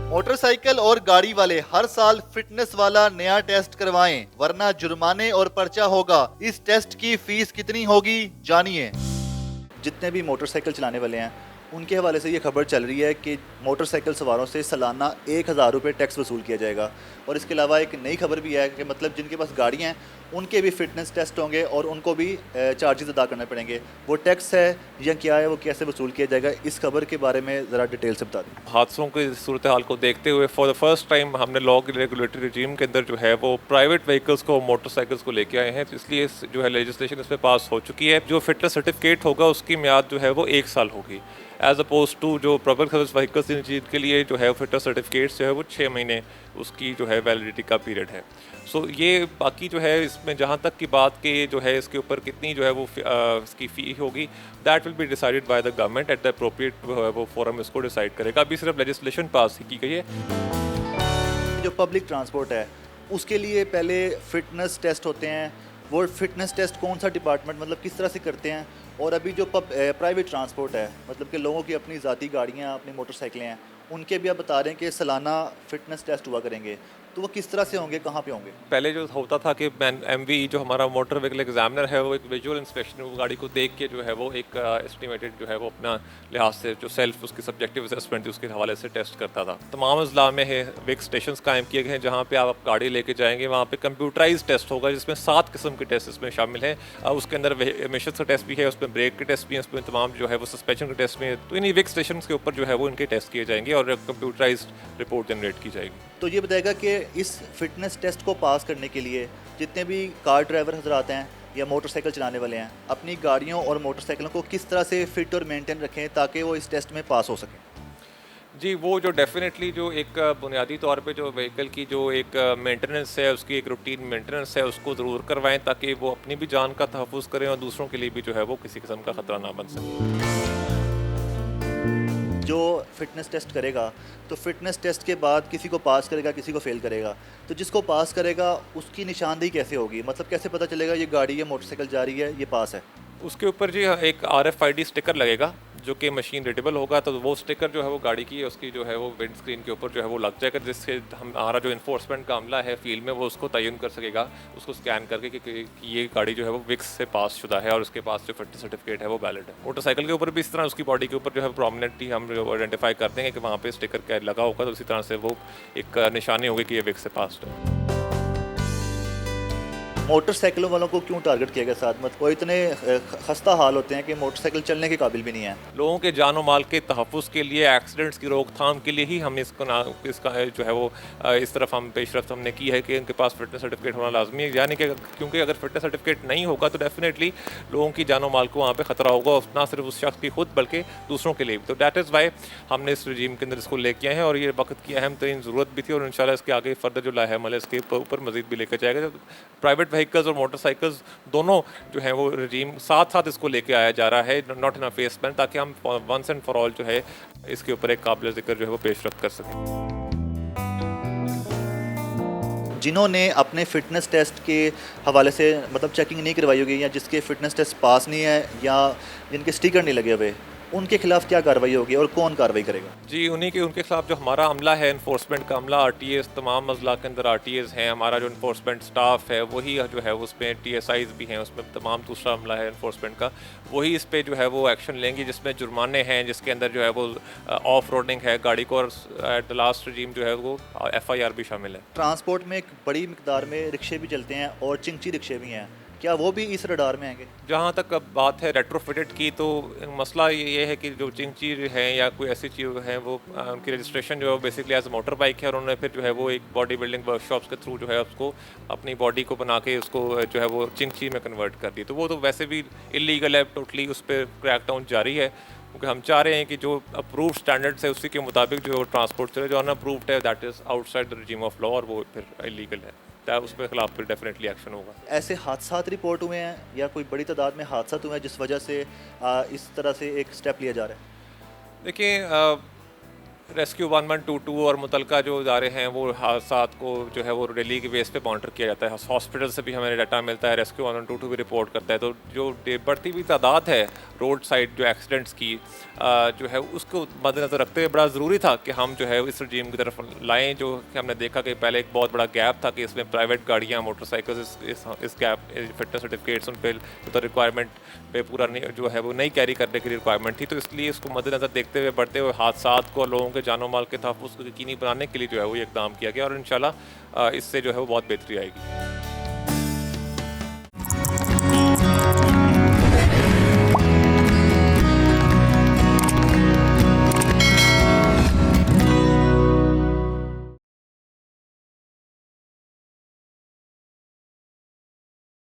Motorcycle और गाड़ी वाले हर साल फिटनेस वाला नया टेस्ट करवाएं, वरना जुर्माने और पर्चा होगा। इस टेस्ट की फीस कितनी होगी, जानिए। जितने भी मोटरसाइकिल चलाने वाले हैं उनके हवाले से ये खबर चल रही है कि मोटरसाइकिल सवारों से सालाना 1,000 रुपये टैक्स वसूल किया जाएगा। और इसके अलावा एक नई खबर भी है कि मतलब जिनके पास गाड़ियाँ हैं उनके भी फिटनेस टेस्ट होंगे और उनको भी चार्जेस अदा करने पड़ेंगे। वो टैक्स है या क्या है, वो कैसे वसूल किया जाएगा, इस खबर के बारे में ज़रा डिटेल से बता दें। हादसों की सूरत हाल को देखते हुए फॉर द फर्स्ट टाइम हमने लॉ के रेगुलेटरी रिजीम के अंदर जो है वो प्राइवेट व्हीकल्स को मोटरसाइकिल्स को लेके आए हैं, तो इसलिए जो है लेजिस्लेशन इसमें पास हो चुकी है। जो फिटनेस सर्टिफिकेट होगा उसकी मियाद जो है वो 1 साल होगी, एज अपोज टू जो पब्लिक सर्विस व्हीकल्स जिनके लिए जो है फिटनेस सर्टिफिकेट्स जो है वो 6 महीने उसकी जो है वैलिडिटी का पीरियड है। सो ये बाकी जो है इसमें जहाँ तक की बात के जो है इसके ऊपर कितनी जो है वो इसकी फ़ी होगी, that will be decided by the government at the appropriate वो फोरम इसको डिसाइड करेगा। अभी सिर्फ लेजिस्लेशन पास ही की गई है। जो पब्लिक ट्रांसपोर्ट है उसके लिए पहले फिटनेस टेस्ट होते हैं। वो फिटनेस टेस्ट कौन सा डिपार्टमेंट मतलब किस तरह से करते हैं? और अभी जो प्राइवेट ट्रांसपोर्ट है मतलब कि लोगों की अपनी ज़ाती गाड़ियाँ, अपनी मोटरसाइकिलें हैं, उनके भी आप बता रहे हैं कि सालाना फिटनेस टेस्ट हुआ करेंगे, तो वो किस तरह से होंगे, कहाँ पे होंगे? पहले जो होता था कि एमवी जो हमारा मोटर व्हीकल एग्जामिनर है वो एक विजुअल इंस्पेक्शन वो गाड़ी को देख के जो है वो एक एस्टिमेटेड जो है वो अपना लिहाज से जो सेल्फ उसकी सब्जेक्टिव असेसमेंट थी उसके हवाले से टेस्ट करता था। तमाम अजला में है विक स्टेशन कायम किए गए हैं जहाँ पे आप गाड़ी लेके जाएंगे, वहाँ पे कंप्यूटराइज टेस्ट होगा जिसमें 7 किस्म के टेस्ट इसमें शामिल हैं। उसके अंदर एमिशन का टेस्ट भी है, उसमें ब्रेक के टेस्ट भी हैं, उसमें तमाम जो है वो सस्पेंशन के टेस्ट भी हैं। तो इन्हीं विक स्टेशन के ऊपर जो है वो इनके टेस्ट किए जाएंगे और कंप्यूटराइज रिपोर्ट जनरेट की जाएगी। तो ये बताएगा कि इस फिटनेस टेस्ट को पास करने के लिए जितने भी कार ड्राइवर हजरात हैं या मोटरसाइकिल चलाने वाले हैं अपनी गाड़ियों और मोटरसाइकिलों को किस तरह से फिट और मेंटेन रखें ताकि वो इस टेस्ट में पास हो सकें? जी, वो जो डेफिनेटली जो एक बुनियादी तौर पे जो व्हीकल की जो एक मेंटेनेंस है, उसकी एक रूटीन मेंटेनेंस है, उसको ज़रूर करवाएं ताकि वो अपनी भी जान का तहफ़्फ़ुज़ करें और दूसरों के लिए भी जो है वो किसी किस्म का ख़तरा ना बन सके। जो फिटनेस टेस्ट करेगा तो फिटनेस टेस्ट के बाद किसी को पास करेगा, किसी को फेल करेगा, तो जिसको पास करेगा उसकी निशानदेही कैसे होगी? मतलब कैसे पता चलेगा ये गाड़ी या मोटरसाइकिल जा रही है, ये पास है? उसके ऊपर जी एक RFID स्टिकर लगेगा जो कि मशीन रीडेबल होगा, तो वो स्टिकर जो है वो गाड़ी की उसकी जो है वो विंड स्क्रीन के ऊपर जो है वो लग जाएगा, जिससे हमारा जो इन्फोर्समेंट का अमला है फील्ड में वो उसको तयन कर सकेगा, उसको स्कैन करके कि ये गाड़ी जो है वो विक्स से पास शुदा है और उसके पास जो फिटनेस सर्टिफिकेट है वो वैलिड है। मोटरसाइकिल के ऊपर भी इस तरह उसकी बॉडी के ऊपर जो है प्रोमिनेंटली हम आइडेंटिफाई कर देंगे कि वहाँ पे स्टिकर क्या लगा होगा, तो उसी तरह से वो एक निशानी होगी कि ये विक्स से पास है। मोटरसाइकिलों वालों को क्यों टारगेट किया गया साथ? मतलब वो इतने खस्ता हाल होते हैं कि मोटरसाइकिल चलने के काबिल भी नहीं है। लोगों के जान और माल के तहफ़्फ़ुज़ के लिए, एक्सीडेंट्स की रोकथाम के लिए ही हमने इसका जो है वो इस तरफ हम पेशरफ्त हमने की है कि उनके पास फिटनेस सर्टिफिकेट होना लाजमी है। यानी कि क्योंकि अगर फिटनेस सर्टिफिकेट नहीं होगा तो डेफिनेटली लोगों की जान और माल को वहाँ पे ख़तरा होगा, ना सिर्फ उस शख्स की खुद बल्कि दूसरों के लिए भी। तो दैट इज़ वाई हमने इस रजीम के अंदर इसको लेके आए हैं और ये वक्त की अहम तरीन ज़रूरत भी थी और इंशाल्लाह इसके आगे फर्दर जो लाहेमल है इसके ऊपर मज़ीद भी लेकर जाएगा। प्राइवेट व्हीकल्स और मोटरसाइकिल्स दोनों जो है वो रजीम साथ साथ इसको लेके आया जा रहा है, not in a face ban, ताकि हम वंस एंड फॉर ऑल जो है इसके ऊपर एक काबिल ज़िक्र जो है वो पेशरफ्त कर सकें। जिन्होंने अपने फिटनेस टेस्ट के हवाले से मतलब चेकिंग नहीं करवाई होगी या जिसके फिटनेस टेस्ट पास नहीं है या जिनके स्टिकर नहीं लगे हुए, उनके खिलाफ क्या कार्रवाई होगी और कौन कार्रवाई करेगा? जी, उनके खिलाफ जो हमारा अमला है, इन्फोर्समेंट का अमला, RTAs, तमाम अजला के अंदर RTAs हैं, हमारा जो इन्फोर्समेंट स्टाफ है वही जो है उसमें TSIs भी हैं, उसमें तमाम दूसरा अमला है इन्फोर्समेंट का, वही इस पे जो है वो एक्शन लेंगे, जिसमें जुर्माने हैं, जिसके अंदर जो है वो ऑफ रोडिंग है गाड़ी को, और एट द लास्ट रजीम जो है वो FIR भी शामिल है। ट्रांसपोर्ट में एक बड़ी मिकदार में रिक्शे भी चलते हैं और चिंची रिक्शे भी हैं, क्या वो भी इस रडार में आएंगे? जहाँ तक अब बात है रेट्रोफिटेड की, तो मसला ये है कि जो चिंची है या कोई ऐसी चीज़ है वो उनकी रजिस्ट्रेशन जो है बेसिकली एज मोटर बाइक है और उन्होंने फिर जो है वो एक बॉडी बिल्डिंग वर्कशॉप्स के थ्रू जो है उसको अपनी बॉडी को बना के उसको जो है वो चिंची में कन्वर्ट कर दी, तो वो तो वैसे भी इलीगल है, टोटली उस पर क्रैकडाउन जारी है, क्योंकि हम चाह रहे हैं कि जो अप्रूव्ड स्टैंडर्ड्स है उसी के मुताबिक जो ट्रांसपोर्ट चले, जो अनअप्रूव्ड है that is outside the रजीम of law और वो फिर इलीगल है, उसके खिलाफ फिर डेफिनेटली एक्शन होगा। ऐसे हादसा रिपोर्ट हुए हैं या कोई बड़ी तादाद में हादसा हुए हैं जिस वजह से इस तरह से एक स्टेप लिया जा रहा है? देखिए, रेस्क्यू 1122 और मुतलका जो इदारे हैं वो हादसात को जो है वो डेली के बेस पे मॉनिटर किया जाता है। हॉस्पिटल से भी हमें डाटा मिलता है, रेस्क्यू 1122 भी रिपोर्ट करता है। तो जो बढ़ती हुई तादाद है रोड साइड जो एक्सीडेंट्स की जो है उसको मद्देनज़र रखते हुए बड़ा ज़रूरी था कि हम जो है इस रजीम की तरफ लाएँ। जो कि हमने देखा कि पहले एक बहुत बड़ा गैप था कि इसमें प्राइवेट गाड़ियाँ, मोटरसाइकिल इस गैप फिटनेस सर्टिफिकेट्स उन पर तो रिक्वायरमेंट पे पूरा नहीं जो है वो नहीं कैरी करने की रिक्वायरमेंट थी। तो इसलिए इसको मद्देनज़र देखते हुए बढ़ते हुए हादसात को, लोगों के जानो माल के तहफ़्फ़ुज़ को यकीनी बनाने के लिए जो है वो ये इक़दाम किया गया और इंशाल्लाह इससे जो है वो बहुत बेहतरी आएगी।